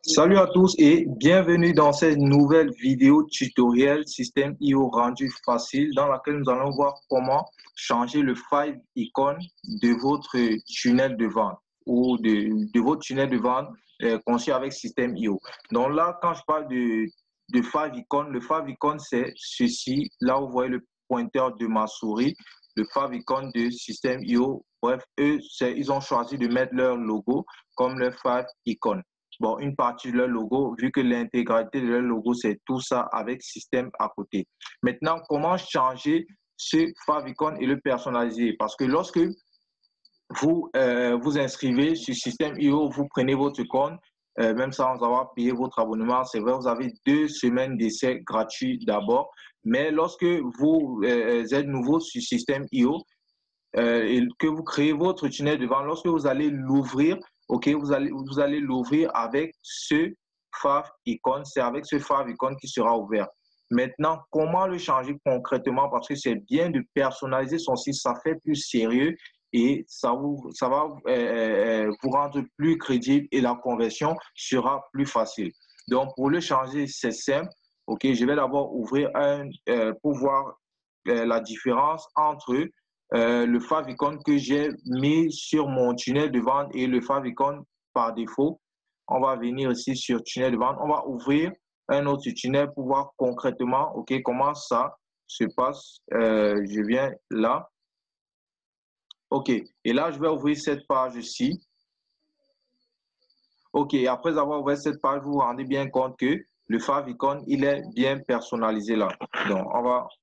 Salut à tous et bienvenue dans cette nouvelle vidéo tutoriel système IO rendu facile dans laquelle nous allons voir comment changer le Five Icon de votre tunnel de vente ou de votre tunnel de vente conçu avec système IO. Donc là, quand je parle de Five Icon, le Five Icon c'est ceci. Là, vous voyez le pointeur de ma souris, le Five Icon de système IO. Bref, eux, ils ont choisi de mettre leur logo comme le Five Icon. Bon, une partie de leur logo, vu que l'intégralité de leur logo, c'est tout ça avec système à côté. Maintenant, comment changer ce favicon et le personnaliser? Parce que lorsque vous vous inscrivez sur système IO, vous prenez votre compte, même sans avoir payé votre abonnement, c'est vrai, vous avez 2 semaines d'essai gratuit d'abord. Mais lorsque vous êtes nouveau sur système IO, et que vous créez votre tunnel de vente, lorsque vous allez l'ouvrir, ok, vous allez l'ouvrir avec ce Fav Icon, c'est avec ce Fav Icon qui sera ouvert. Maintenant, comment le changer concrètement? Parce que c'est bien de personnaliser son site, ça fait plus sérieux et ça va vous rendre plus crédible et la conversion sera plus facile. Donc, pour le changer, c'est simple. Ok, je vais d'abord ouvrir pour voir la différence entre le favicon que j'ai mis sur mon tunnel de vente et le favicon par défaut. On va venir ici sur tunnel de vente. On va ouvrir un autre tunnel pour voir concrètement comment ça se passe. Je viens là. OK. Et là, je vais ouvrir cette page-ci. OK. Et après avoir ouvert cette page, vous vous rendez bien compte que le favicon, il est bien personnalisé là. Donc,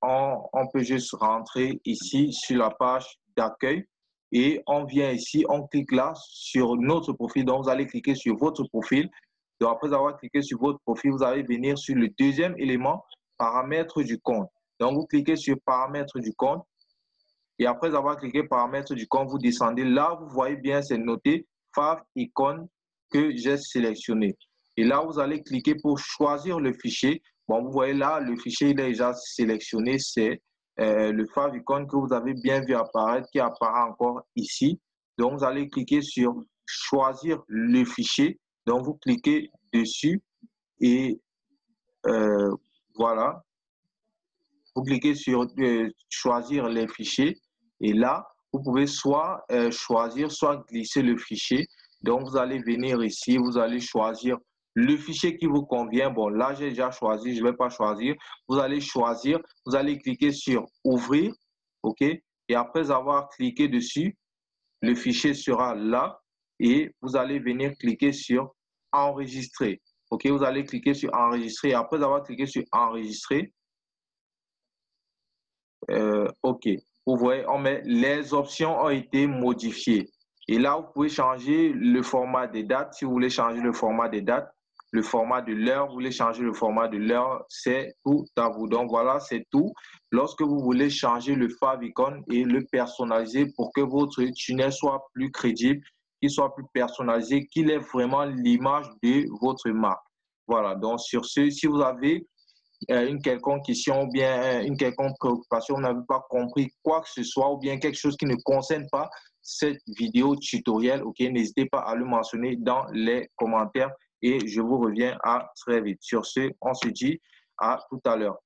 on peut juste rentrer ici sur la page d'accueil et on vient ici, on clique là sur notre profil. Donc, vous allez cliquer sur votre profil. Donc, après avoir cliqué sur votre profil, vous allez venir sur le deuxième élément, paramètres du compte. Donc, vous cliquez sur paramètres du compte et après avoir cliqué paramètres du compte, vous descendez. Là, vous voyez bien, c'est noté Fav Icon que j'ai sélectionné. Et là, vous allez cliquer pour choisir le fichier. Bon, vous voyez là, le fichier il est déjà sélectionné. C'est le favicon que vous avez bien vu apparaître, qui apparaît encore ici. Donc, vous allez cliquer sur choisir le fichier. Donc, vous cliquez dessus et voilà. Vous cliquez sur choisir les fichiers et là, vous pouvez soit choisir, soit glisser le fichier. Donc, vous allez venir ici, vous allez choisir le fichier qui vous convient. Bon, là, j'ai déjà choisi, je ne vais pas choisir. Vous allez choisir, vous allez cliquer sur ouvrir, OK? Et après avoir cliqué dessus, le fichier sera là et vous allez venir cliquer sur enregistrer. OK? Vous allez cliquer sur enregistrer et après avoir cliqué sur enregistrer, OK. Vous voyez, les options ont été modifiées. Et là, vous pouvez changer le format des dates. Si vous voulez changer le format des dates, le format de l'heure, vous voulez changer le format de l'heure, c'est tout à vous. Donc voilà, c'est tout. Lorsque vous voulez changer le favicon et le personnaliser pour que votre tunnel soit plus crédible, qu'il soit plus personnalisé, qu'il ait vraiment l'image de votre marque. Voilà, donc sur ce, si vous avez une quelconque question ou bien une quelconque préoccupation, vous n'avez pas compris quoi que ce soit ou bien quelque chose qui ne concerne pas cette vidéo tutoriel, ok, n'hésitez pas à le mentionner dans les commentaires et je vous reviens à très vite. Sur ce, on se dit à tout à l'heure.